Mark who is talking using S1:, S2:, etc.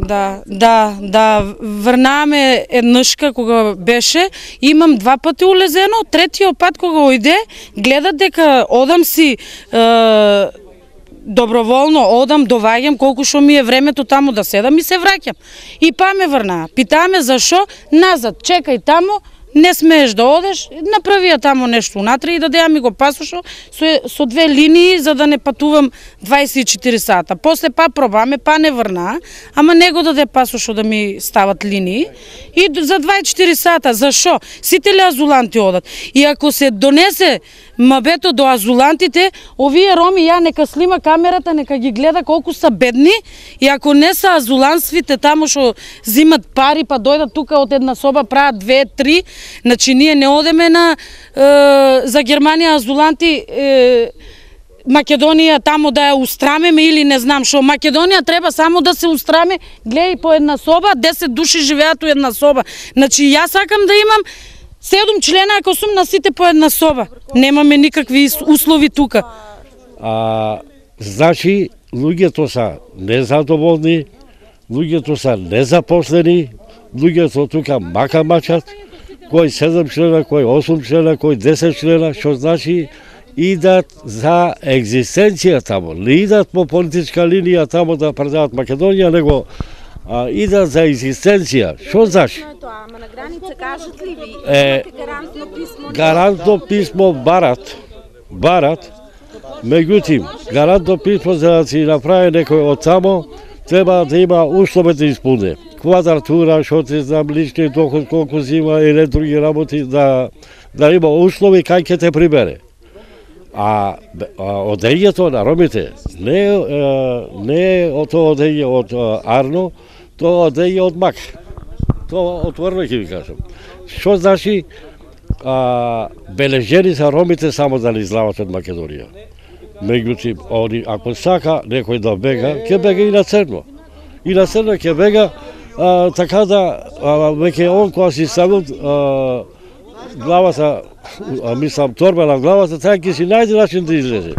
S1: Да, врнаме еднашка кога беше, имам 2 пати улезено, третиот пат кога ојде, гледат дека одам си доброволно, одам, доваѓам колку што ми е времето таму да седам и се враќам. И па ме врнаа. Питааме зашо, назад, чекај таму, не смееш да одеш, направија таму нешто унатре и дадеа ми го пасошо со 2 линии за да не патувам 24 сата. После па пробаме, па не врнаа, ама не го даде пасошо да ми стават линии. И за 24 сата, зашо? Сите ли азуланти одат? И ако се донесе мабето до азулантите, овие роми, ја нека снима камерата, нека ги гледа колку са бедни, и ако не са азуланствите таму што зимат пари, па дојдат тука од една соба, прават 2-3, значи ние не одеме на за Германија азуланти, Македонија таму да ја устрамеме или не знам што. Македонија треба само да се устраме, гледај по една соба, 10 души живеат у една соба. Значи јас сакам да имам 7 члена ако сум на сите по една соба. Немаме никакви услови тука.
S2: Значи, луѓето са незадоволни, луѓето са незапослени, луѓето тука мака мачат, кој 7 члена, кој 8 члена, кој 10 члена, што значи идат за екзистенција тамо. Не идат по политичка линија тамо да предават Македонија, него идат за екзистенција. Што значи?
S3: Ама на граница кажат ли ви? Имате гарантно писмо?
S2: Гарантно писмо барат, меѓутим, гарантно писмо за да си направи некој од тамо, треба да има условите исполне. Квадратура, што ти знам, лични доход, колку зима или други работи, да има услови кај ќе те прибере. А одењето на ромите не е од тоа одење од Арно, тоа одење од Мак. Тоа отворно ќе ви кажам. Што значи бележени са ромите само да не излават од Македонија. Меѓутоа, они ако сака некој да бега, ќе бега и на црно. И на црно ќе бега, така да веќе он кога си ставил главата, мислам торба на главата, така ќе си најде начин да излезе.